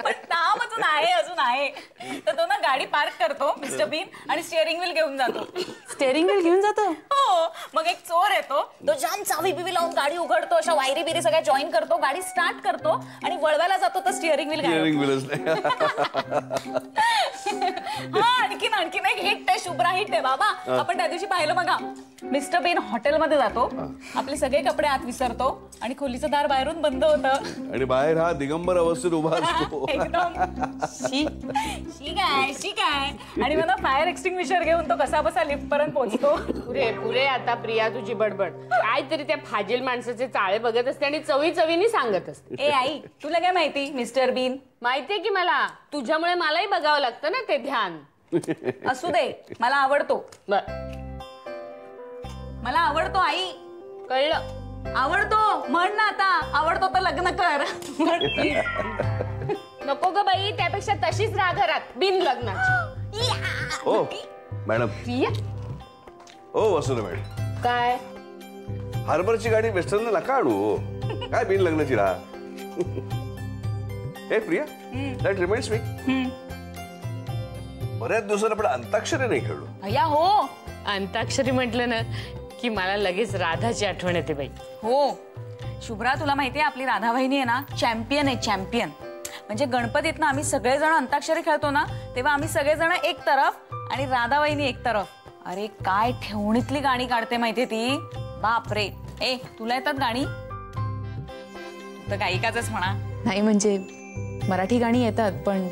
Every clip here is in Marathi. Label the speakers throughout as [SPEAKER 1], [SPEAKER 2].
[SPEAKER 1] पण काम अजून आहे तर तो ना गाडी पार्क करतो मिस्टर बीन आणि स्टिअरिंग व्हील घेऊन जातो.
[SPEAKER 2] स्टेअरिंग व्हील घेऊन जातो?
[SPEAKER 1] हो. मग एक चोर येतो, तो जाम चावी बिवी लावून गाडी उघडतो, अशा वायरी बिरी सगळ्या जॉईन करतो, गाडी स्टार्ट करतो आणि वळवायला जातो तर स्टिअरिंग व्हील हा आणखीन एक हिट आहे, शुभ्रा हिट आहे बाबा. आपण त्या दिवशी पाहिलं बघा. मिस्टर बीन हॉटेलमध्ये जातो, आपले सगळे कपडे आत विसरतो आणि खोलीचं दार बाहेरून बंद होतं आणि बाहेर हा दिगंबर अवस्थेत उभा असतो. एकदम शी काय. आणि मला फायर एक्सटिंग्विशर घेऊन तो कसा बसा लिफ्ट पर्यंत पोहोचतो.
[SPEAKER 2] पुरे आता प्रिया तुझी बडबड. काहीतरी त्या फाजील माणसाचे चाळे बघत असते आणि चवीनी सांगत असते.
[SPEAKER 1] ए आई, तुला काय माहिती मिस्टर बीन?
[SPEAKER 2] माहितीये की मला. तुझ्यामुळे मलाही बघावं लागतं ना ते ध्यान.
[SPEAKER 1] असू दे, मला आवडतो. मला आवडतो आई.
[SPEAKER 2] कळलं?
[SPEAKER 1] आवडतो म्हण ना आता. आवडतो तर लग्न कर.
[SPEAKER 2] नको ग बाई, त्यापेक्षा तशीच राहा घरात बिन लग्नाची.
[SPEAKER 3] हो मॅडम.
[SPEAKER 2] प्रिया.
[SPEAKER 3] हो वसुधा मॅडम.
[SPEAKER 2] काय?
[SPEAKER 3] हार्बरची गाडी वेस्टर्न नका आणू. काय बिन लग्नाची राहा. हे प्रिया, दॅट रिमाइंड्स मी, बऱ्याच दिवसात आपण अंताक्षरी नाही खेळलो.
[SPEAKER 1] अय्या हो.
[SPEAKER 2] अंताक्षरी म्हटलं ना की मला लगेच राधाची आठवण येते बाई.
[SPEAKER 1] हो शुभ्रा, तुला माहितीये आपली राधा वहिनी आहे ना चॅम्पियन आहे, चॅम्पियन. म्हणजे गणपतीत ना आम्ही सगळेजण अंताक्षरी खेळतो ना, तेव्हा आम्ही सगळेजण एक तरफ आणि राधा वहिनी एक तरफ. अरे काय ठेवणीतली गाणी काढते माहितीये ती. बापरे. ए तुला येतात गाणी? तू तर गायिकाच म्हणा.
[SPEAKER 4] नाही म्हणजे मराठी गाणी येतात पण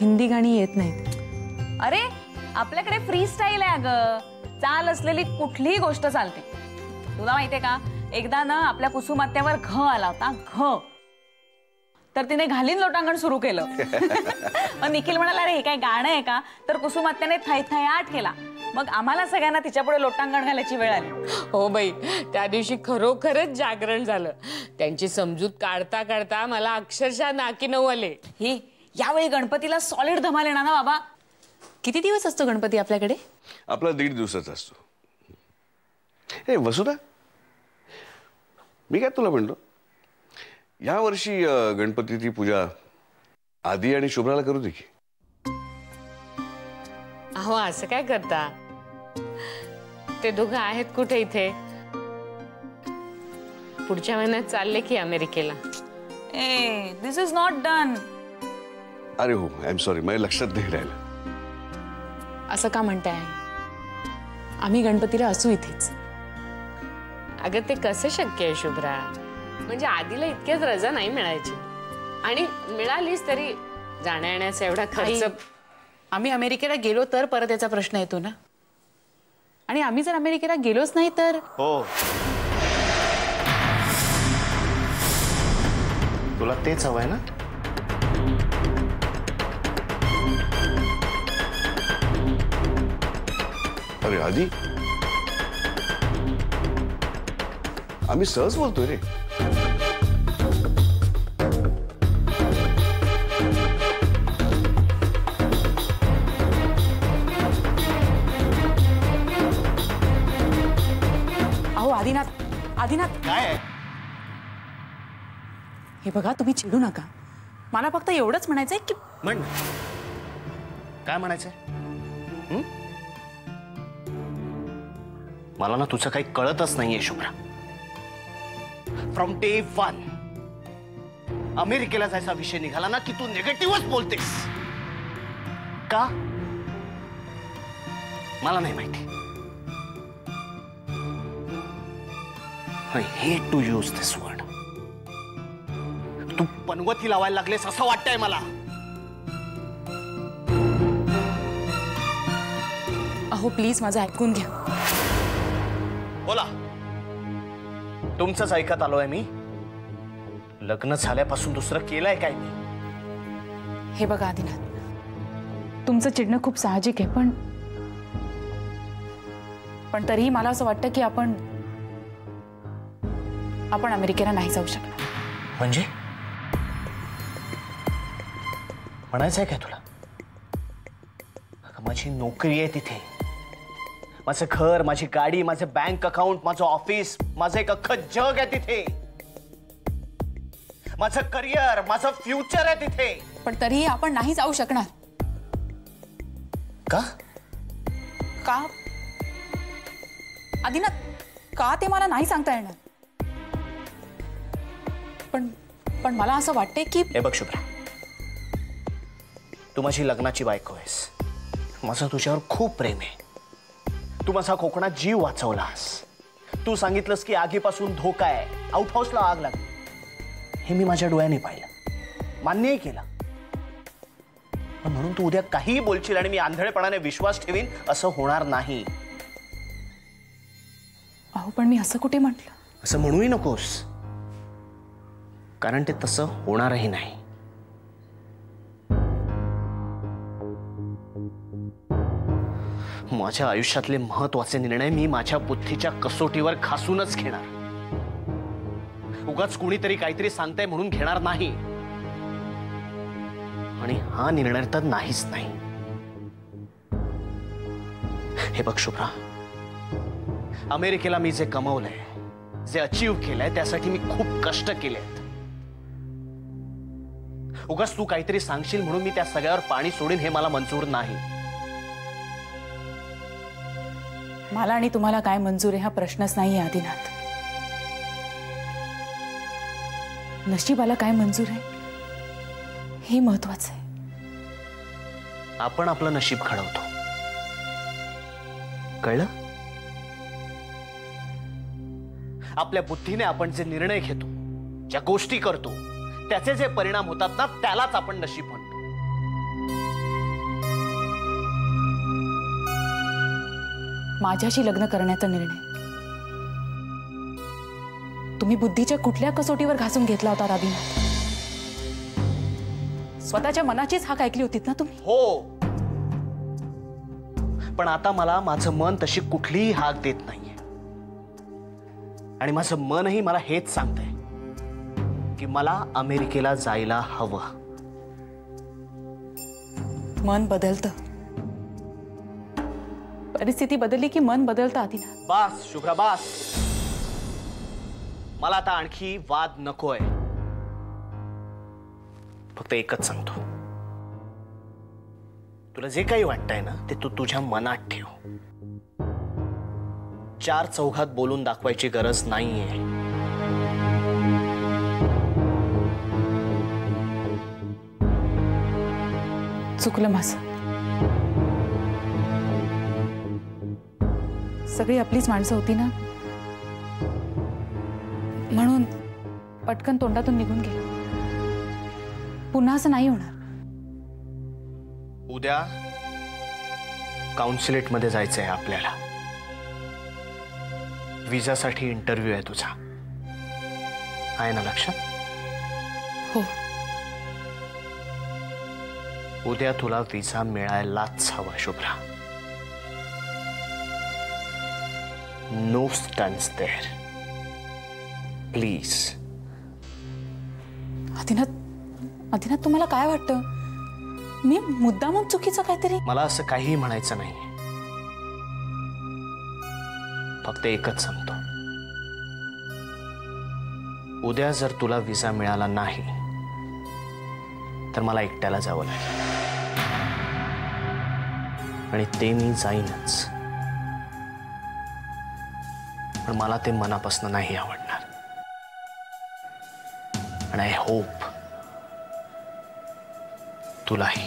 [SPEAKER 4] हिंदी गाणी येत नाहीत.
[SPEAKER 1] अरे आपल्याकडे फ्री स्टाईल आहे अगं. चाल असलेली कुठलीही गोष्ट चालते. तुला माहितीये का, एकदा ना आपल्या कुसुमात्यावर घ आला होता, घ. तर तिने घालीन लोटांगण सुरू केलं. मग निखिल म्हणाला अरे हे काय गाणं आहे का? तर कुसुमात्याने थैथयाट केला. मग आम्हाला सगळ्यांना तिच्यापुढे लोटांगण घालायची वेळ आली.
[SPEAKER 2] हो बाई, त्या दिवशी खरोखरच जागरण झालं. त्यांची समजूत काढता काढता मला अक्षरशः नाकी नऊ आले.
[SPEAKER 1] ही यावेळी गणपतीला सॉलिड धमाल येणार ना बाबा.
[SPEAKER 4] किती दिवस असतो गणपती आपल्याकडे?
[SPEAKER 3] आपला 1.5 दिवसाचा असतो. हे वसुधा, मी काय तुला म्हणतो, या वर्षी गणपतीची पूजा आदी आणि शुभ्राला करू दे की.
[SPEAKER 2] अहो असं काय करता? ते दोघं आहेत कुठे इथे? पुढच्या महिन्यात चालले की अमेरिकेला.
[SPEAKER 1] ए दिस इज नॉट डन.
[SPEAKER 3] अरे हो, आय एम सॉरी, माझ्या लक्षात नाही राहिलं.
[SPEAKER 4] असं का म्हणताय? आम्ही गणपतीला असू इथेच.
[SPEAKER 2] अगं ते कसं शक्य आहे शुभ्रा? म्हणजे आधीला इतक्याच रजा नाही मिळायची, आणि मिळालीच तरी जाण्या येण्याचा एवढा खर्च.
[SPEAKER 4] आम्ही अमेरिकेला गेलो तर परत याचा प्रश्न येतो ना. आणि आम्ही जर अमेरिकेला गेलोच नाही तर?
[SPEAKER 5] हो, तुला तेच हवंय ना?
[SPEAKER 3] अरे आदी, आम्ही सहज बोलतोय रे.
[SPEAKER 4] अहो आदिनाथ, आदिनाथ
[SPEAKER 5] काय?
[SPEAKER 4] हे बघा, तुम्ही चिडू नका. मला फक्त एवढंच म्हणायचंय की.
[SPEAKER 5] म्हण, काय म्हणायचंय? मला ना तुझं काही कळतच नाहीये शुभ्रा. फ्रॉम डे 1 अमेरिकेला जायचा विषय निघाला ना की तू निगेटिव्हच बोलतेस. का? मला नाही माहिती. I hate to use this word. तू पनवती लावायला लागलेस असं वाटतंय मला.
[SPEAKER 4] अहो प्लीज माझं ऐकून घ्या.
[SPEAKER 5] बोला. तुमचंच ऐकत आलोय मी. लग्न झाल्यापासून दुसरं केलंय काय मी?
[SPEAKER 4] हे बघा आदिनाथ, तुमचं चिडणं खूप साहजिक आहे, पण तरीही मला असं वाटतं की आपण अमेरिकेला नाही जाऊ शकणार.
[SPEAKER 5] म्हणजे म्हणायचंय काय तुला? माझी नोकरी आहे तिथे, माझं घर, माझी गाडी, माझं बँक अकाउंट, माझं ऑफिस, माझं एक अख्खं जग आहे तिथे. माझं करिअर, माझं फ्युचर आहे तिथे.
[SPEAKER 4] पण तरीही आपण नाही जाऊ शकणार.
[SPEAKER 5] का?
[SPEAKER 4] का आदिनाथ, का ते मला नाही सांगता येणार. पण मला असं वाटते की
[SPEAKER 5] हे बघ शुभ्रा, तू माझी लग्नाची बायको आहेस. माझं तुझ्यावर खूप प्रेम आहे. तू माझा कोकणात जीव वाचवलास. तू सांगितलंस की आगीपासून धोका आहे, आउट हाऊसला आग लागली. हे मी माझ्या डोळ्यांनी पाहिलं, मान्यही केलं. पण म्हणून तू उद्या काहीही बोलशील आणि मी आंधळेपणाने विश्वास ठेवीन असं होणार नाही.
[SPEAKER 4] अहो पण मी असं कुठे म्हटलं.
[SPEAKER 5] असं म्हणूही नकोस, कारण ते तसं होणारही नाही. माझ्या आयुष्यातले महत्वाचे निर्णय मी माझ्या बुद्धीच्या कसोटीवर खासूनच घेणार. उगाच कुणीतरी काहीतरी सांगताय म्हणून घेणार नाही. आणि हा निर्णय तर नाहीच नाही. हे बघ शुभ्रा, अमेरिकेला मी जे कमवलंय, जे अचीव्ह केलंय, त्यासाठी मी खूप कष्ट केलेत. उगाच तू काहीतरी सांगशील म्हणून मी त्या सगळ्यावर पाणी सोडीन हे मला मंजूर नाही.
[SPEAKER 4] मला आणि तुम्हाला काय मंजूर आहे हा प्रश्नच नाहीये आदिनाथ. नशिबाला काय मंजूर आहे हे महत्वाचं आहे.
[SPEAKER 5] आपण आपलं नशीब घडवतो, कळलं? आपल्या बुद्धीने आपण जे निर्णय घेतो, ज्या गोष्टी करतो, त्याचे जे परिणाम होतात ना, त्यालाच आपण नशीब म्हणतो.
[SPEAKER 4] माझ्याशी लग्न करण्याचा निर्णय तुम्ही बुद्धीच्या कुठल्या कसोटीवर घासून घेतला होता आदिनाथ? स्वतःच्या मनाचीच हाक ऐकली होतीत ना तुम्ही?
[SPEAKER 5] हो, पण आता मला माझं मन तशी कुठलीही हाक देत नाहीये. आणि माझं मनही मला हेच सांगतंय की मला अमेरिकेला जायला हवं.
[SPEAKER 4] मन बदलतं, परिस्थिती बदलली की मन बदलतं आदिनाथ.
[SPEAKER 5] बास शुभ्रा, बास. मला आता आणखी वाद नकोय. फक्त एकच सांगतो, तुला जे काही वाटतंय ना ते तू तुझ्या मनात ठेव. चार चौघात बोलून दाखवायची गरज नाहीये.
[SPEAKER 4] चुकलं माझं. सगळी आपलीच माणसं होती ना, म्हणून पटकन तोंडातून निघून गेलो. पुन्हा असं नाही होणार.
[SPEAKER 5] उद्या काउन्सिलेट मध्ये जायचंय आपल्याला. विजासाठी इंटरव्ह्यू आहे तुझा, आहे ना लक्षात?
[SPEAKER 4] हो.
[SPEAKER 5] उद्या तुला विजा मिळायलाच हवा Shubhra. No stunts there please.
[SPEAKER 4] Adinath, तुम्हाला काय वाटतं? मी मुद्दामून चुकीचं काहीतरी?
[SPEAKER 5] मला असं काहीही म्हणायचं नाही. फक्त एकच सांगतो, उद्या जर तुला विजा मिळाला नाही तर मला एकट्याला जावं लागेल. आणि ते मी जाईनच. पण मला ते मनापासून नाही आवडणार. आणि आय होप तुलाही.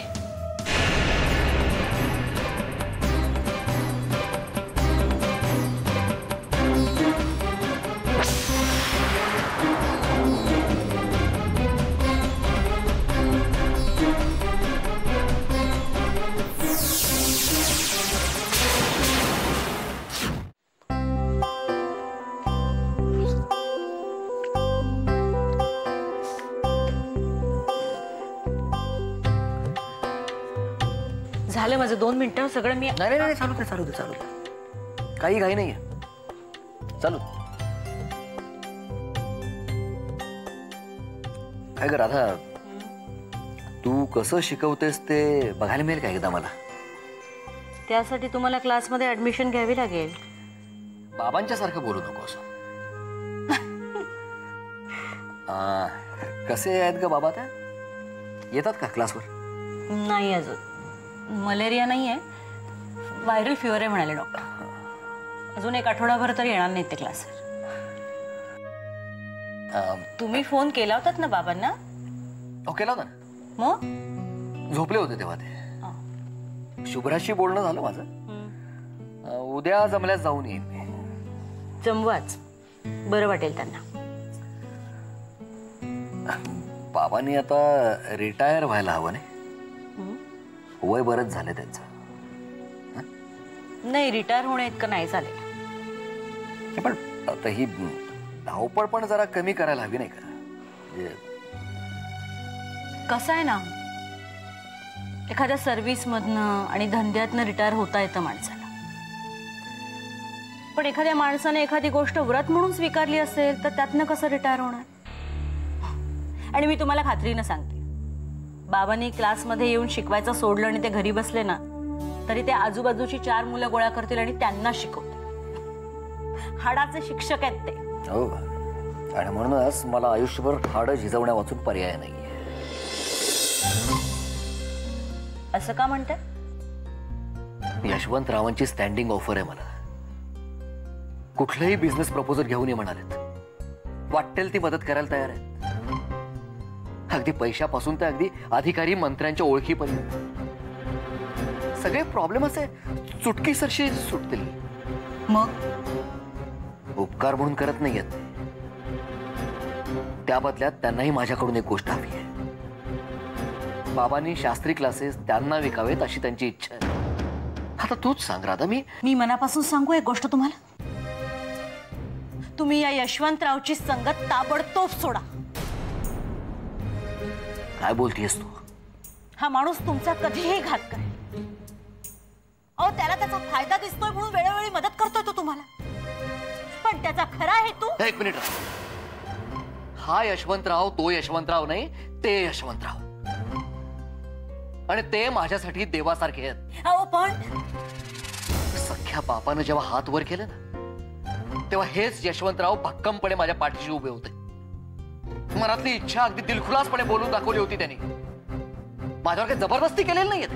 [SPEAKER 6] झालं माझं 2 मिनिटं सगळं. मी
[SPEAKER 7] नाही नाही चालू दे चालू दे चालू दे. काही घाई नाहीये, चालू. काय ग राधा, तू कसं शिकवतेस ते बघायला मिळेल का एकदा मला?
[SPEAKER 6] त्यासाठी तुम्हाला क्लासमध्ये ऍडमिशन घ्यावी लागेल.
[SPEAKER 7] बाबांच्या सारखं बोलू नको असं. कसे आहेत ग बाबा त्या? येतात का क्लासवर?
[SPEAKER 6] नाही, अजून मलेरिया नाही आहे, व्हायरल फिवर आहे म्हणाले डॉक्टर. अजून एक आठवडाभर तर येणार नाहीत ते क्लासवर. तुम्ही फोन केला होतात ना बाबांना?
[SPEAKER 7] हो केला होता ना.
[SPEAKER 6] मग
[SPEAKER 7] झोपले होते तेव्हा ते. शुभ्राशी बोलणं झालं माझं. उद्या जमल्यास जाऊन येईन मी.
[SPEAKER 6] जमवाच, बरं वाटेल त्यांना.
[SPEAKER 7] बाबांनी आता रिटायर व्हायला हवं नाही? वय बरंच झालं त्यांचं.
[SPEAKER 6] नाही, रिटायर होणे इतकं नाही झालेलं.
[SPEAKER 7] पण आता ही धावपळ पण जरा कमी करायला हवी नाही का? म्हणजे
[SPEAKER 6] कसं आहे ना, एखाद्या सर्व्हिसमधनं आणि धंद्यातनं रिटायर होता येतं माणसाला. पण एखाद्या माणसाने एखादी गोष्ट व्रत म्हणून स्वीकारली असेल तर त्यातनं कसं रिटायर होणार? आणि मी तुम्हाला खात्रीनं सांगते, बाबांनी क्लासमध्ये येऊन शिकवायचं सोडलं आणि ते घरी बसले ना, तरी ते आजूबाजूची 4 मुलं गोळा करतील आणि त्यांना शिकवतील. हाडाचे शिक्षक आहेत ते.
[SPEAKER 7] हो, आणि म्हणूनच मला आयुष्यभर हाडं झिजवण्या वाचून पर्याय नाहीये.
[SPEAKER 6] असं का म्हणताय?
[SPEAKER 7] यशवंतरावांची स्टँडिंग ऑफर आहे मला. कुठलंही बिझनेस प्रपोजल घेऊन ये म्हणालेत. वाटेल ती मदत करायला तयार आहेत. अगदी पैशापासून तर अगदी अधिकारी मंत्र्यांच्या ओळखीपर्यंत सगळे प्रॉब्लेम असे चुटकीसरशी सुटतील.
[SPEAKER 6] मग
[SPEAKER 7] उपकार म्हणून करत नाहीयेत. त्या बदल्यात त्यांनाही माझ्याकडून एक गोष्ट हवी आहे. बाबांनी शास्त्री क्लासेस त्यांना विकावेत अशी त्यांची इच्छा आहे. आता तूच सांग राधा.
[SPEAKER 6] मी मनापासून सांगू एक गोष्ट तुम्हाला. तुम्ही या यशवंतरावची संगत ताबडतोब सोडा.
[SPEAKER 7] काय बोलतेस तू?
[SPEAKER 6] हा माणूस तुमचा कधीही घात करेल. अहो, त्याला त्याचा फायदा दिसतोय म्हणून वेळोवेळी मदत करतोय तो तुम्हाला. पण त्याचा खरा हेतू.
[SPEAKER 7] एक मिनिट. हा यशवंतराव तो यशवंतराव नाही, ते यशवंतराव. आणि ते माझ्यासाठी देवासारखे आहेत.
[SPEAKER 6] अहो पण
[SPEAKER 7] सख्या बापानं जेव्हा हात वर केले ना, तेव्हा हेच यशवंतराव भक्कमपणे माझ्या पाठीशी उभे होते. मनातली इच्छा अगदी दिलखुलासपणे बोलून दाखवली होती त्यांनी. माझ्यावर काही जबरदस्ती केलेली नाहीये.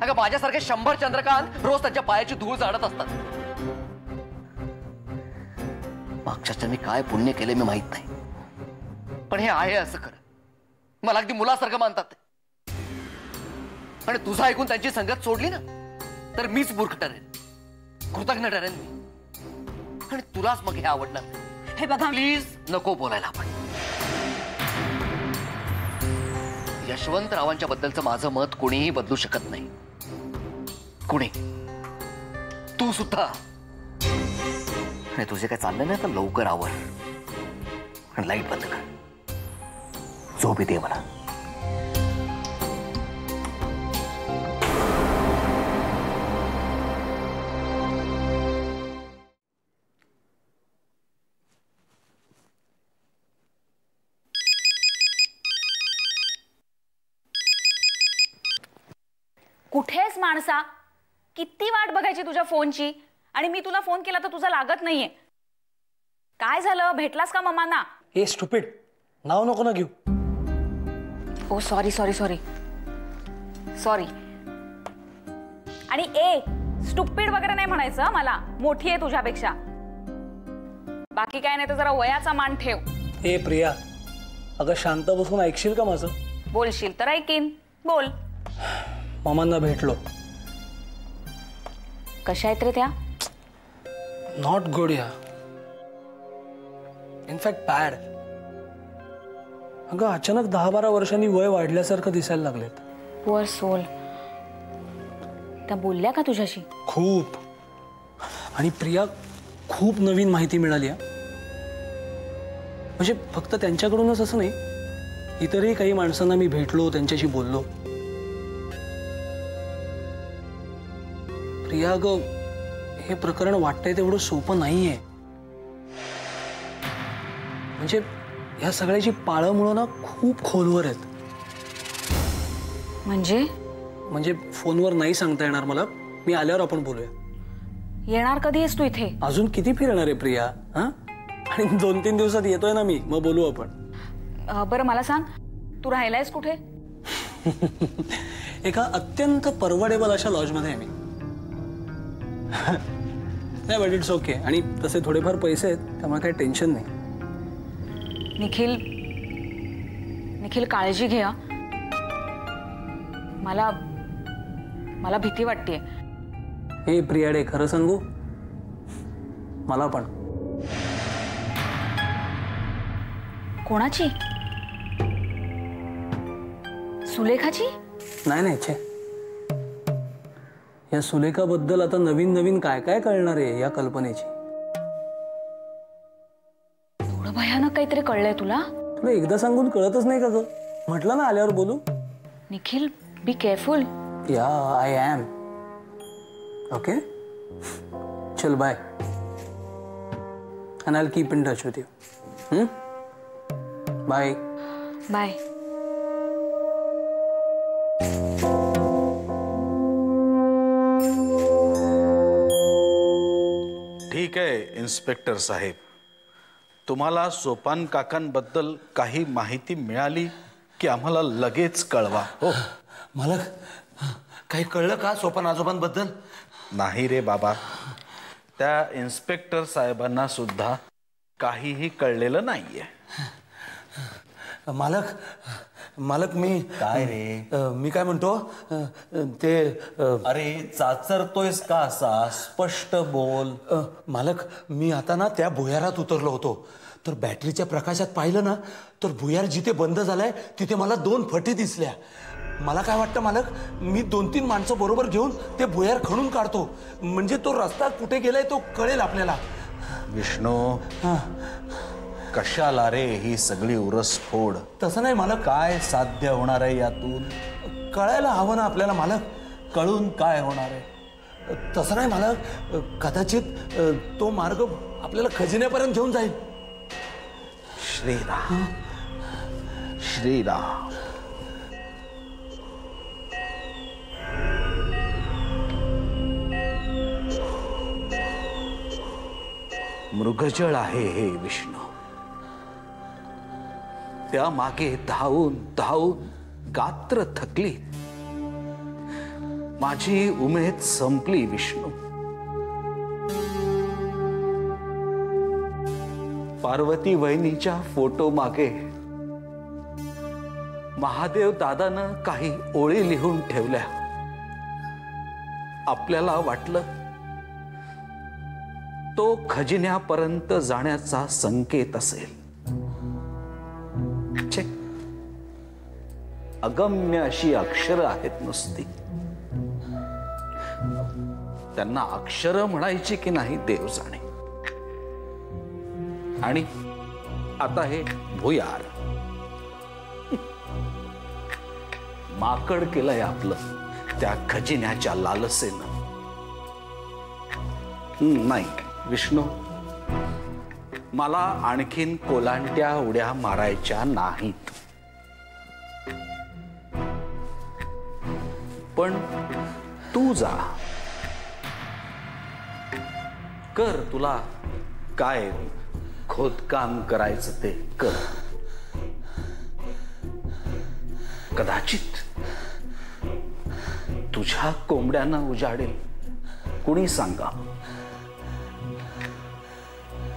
[SPEAKER 7] अगं, माझ्यासारखे 100 चंद्रकांत रोज त्यांच्या पायाची धूळ जाडत असतात. मागच्याने काय पुण्य केले मी माहित नाही, पण हे आहे असं खरं. मला अगदी मुलासारखं मानतात ते. आणि तुझं ऐकून त्यांची संगत सोडली ना, तर मीच मूर्ख ठरेन, कृतज्ञ ठरेन मी. आणि तुलाच मग हे आवडणार.
[SPEAKER 6] हे बघा,
[SPEAKER 7] प्लीज नको बोलायला. आपण यशवंतरावांच्या बद्दलचं माझं मत कोणीही बदलू शकत नाही. कोणी, तू सुद्धा. आणि तुझे काय चाललं नाही तर लवकर आवर आणि लाईट बंद कर. झोप येते मला.
[SPEAKER 1] कुठेस माणसा? किती वाट बघायची तुझ्या फोनची? आणि मी तुला फोन केला तर तुझा लागत नाहीये. काय झालं? भेटलास का मम्मांना?
[SPEAKER 5] हे स्टुपिड, नाव नको ना घेऊ.
[SPEAKER 1] ओ सॉरी सॉरी सॉरी सॉरी. आणि ए, स्टुपिड वगैरे नाही म्हणायचं मला. मोठी आहे तुझ्यापेक्षा. बाकी काय नाही तर जरा वयाचा मान ठेव.
[SPEAKER 5] ए प्रिया, अगं शांत बसून ऐकशील का माझं?
[SPEAKER 1] बोलशील तर ऐकीन. बोल.
[SPEAKER 5] मामांना भेटलो.
[SPEAKER 1] कशा आहेत रे त्या?
[SPEAKER 5] नॉट गुड या. In fact bad. अगं अचानक 10-12 वर्षांनी वय वाढल्यासारखं दिसायला लागलेत.
[SPEAKER 1] Poor soul. त्या बोलल्या का तुझ्याशी?
[SPEAKER 5] खूप. आणि प्रिया, खूप नवीन माहिती मिळाली. म्हणजे फक्त त्यांच्याकडूनच असं नाही, इतरही काही माणसांना मी भेटलो, त्यांच्याशी बोललो. प्रिया ग, हे प्रकरण वाटतंय तेवढं सोपं नाहीये. म्हणजे ह्या सगळ्याची पाळंमुळं ना खूप खोलवर आहेत. म्हणजे फोनवर नाही सांगता येणार मला. मी आल्यावर आपण बोलूया.
[SPEAKER 1] येणार कधी आहेस तू इथे?
[SPEAKER 5] अजून किती फिरणार आहे प्रिया? हा,
[SPEAKER 8] आणि 2-3 दिवसात येतोय ना मी, मग बोलू आपण.
[SPEAKER 1] बरं मला सांग, तू राहिलायस कुठे?
[SPEAKER 8] एका अत्यंत परवडेबल अशा लॉजमध्ये आहे मी. नाही बट इट्स ओके. आणि तसे थोडेफार पैसे आहेत, त्यामुळे काही टेन्शन नाही.
[SPEAKER 1] निखिल काळजी घे. मला मला भीती वाटतेय.
[SPEAKER 8] हे प्रियाडे, खरं सांगू, मला पण.
[SPEAKER 1] कोणाची? सुलेखाची?
[SPEAKER 8] नाही छे. या सुलेखाबद्दल आता नवीन नवीन काय काय कळणार आहे या कल्पनेची.
[SPEAKER 1] एवढं भयानक काहीतरी कळलंय तुला?
[SPEAKER 8] तुला एकदा सांगून कळतच नाही का ग? म्हटलं ना आल्यावर बोलू.
[SPEAKER 1] Nikhil, be careful.
[SPEAKER 8] या आय एम. ओके, चल bye. and I'll keep in touch with you. Bye.
[SPEAKER 1] Bye.
[SPEAKER 9] ठीक आहे इन्स्पेक्टर साहेब, तुम्हाला सोपान काकांबद्दल काही माहिती मिळाली की आम्हाला लगेच कळवा.
[SPEAKER 10] हो मालक, काही कळलं का सोपान आजोबांबद्दल?
[SPEAKER 9] नाही रे बाबा, त्या इन्स्पेक्टर साहेबांना सुद्धा काहीही कळलेलं नाहीये.
[SPEAKER 10] मालक मी
[SPEAKER 7] काय रे?
[SPEAKER 10] मी काय म्हणतो ते
[SPEAKER 7] अरे चाचरतोयस का असा? स्पष्ट बोल.
[SPEAKER 10] मालक, मी आता ना त्या भुयारात उतरलो होतो, तर बॅटरीच्या प्रकाशात पाहिलं ना, तर भुयार जिथे बंद झालाय तिथे मला 2 फटी दिसल्या. मला काय वाटतं मालक, मी 2-3 माणसं बरोबर घेऊन ते भुयार खणून काढतो, म्हणजे तो रस्ता कुठे गेलाय तो कळेल आपल्याला.
[SPEAKER 9] विष्णू, कशाला रे ही सगळी उरसफोड?
[SPEAKER 10] तसं नाही मालक.
[SPEAKER 9] काय साध्य होणार आहे यातून?
[SPEAKER 10] कळायला हवं ना आपल्याला मालक.
[SPEAKER 9] कळून काय होणार आहे?
[SPEAKER 10] तसं नाही मालक, कदाचित तो मार्ग आपल्याला खजिन्यापर्यंत घेऊन जाईल.
[SPEAKER 9] श्रीराम, श्रीराम. मृगजळ आहे हे विष्णू. त्या मागे धावून धावून गात्र थकली, माझी उमेद संपली विष्णू. पार्वती वहिनीच्या फोटो मागे महादेव दादानं काही ओळी लिहून ठेवल्या. आपल्याला वाटलं तो खजिन्यापर्यंत जाण्याचा संकेत असेल. अगम्य अशी अक्षरं आहेत नुसती. त्यांना अक्षरं म्हणायची की नाही देव जाणे. आणि आता हे भुयार माकड केलंय आपलं त्या खजिन्याच्या लालसेनं. नाही विष्णू, मला आणखीन कोलांट्या उड्या मारायच्या नाहीत. पण तू जा, कर तुला काय खोदकाम करायचं ते कर. कदाचित तुझ्या कोंबड्यांना उजाडेल, कुणी सांगा.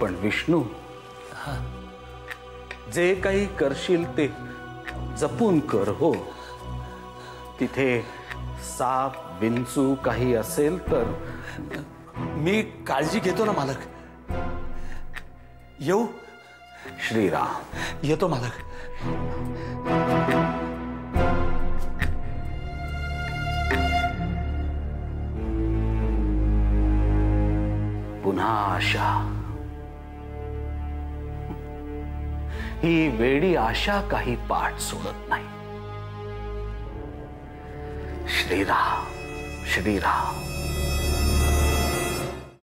[SPEAKER 9] पण विष्णू, जे काही करशील ते जपून कर हो. तिथे साप विंचू काही असेल तर?
[SPEAKER 10] मी काळजी घेतो ना मालक. येऊ?
[SPEAKER 9] श्रीराम.
[SPEAKER 10] येतो मालक.
[SPEAKER 9] पुन्हा आशा, ही वेडी आशा काही पाठ सोडत नाही. श्रीराम, श्रीराम.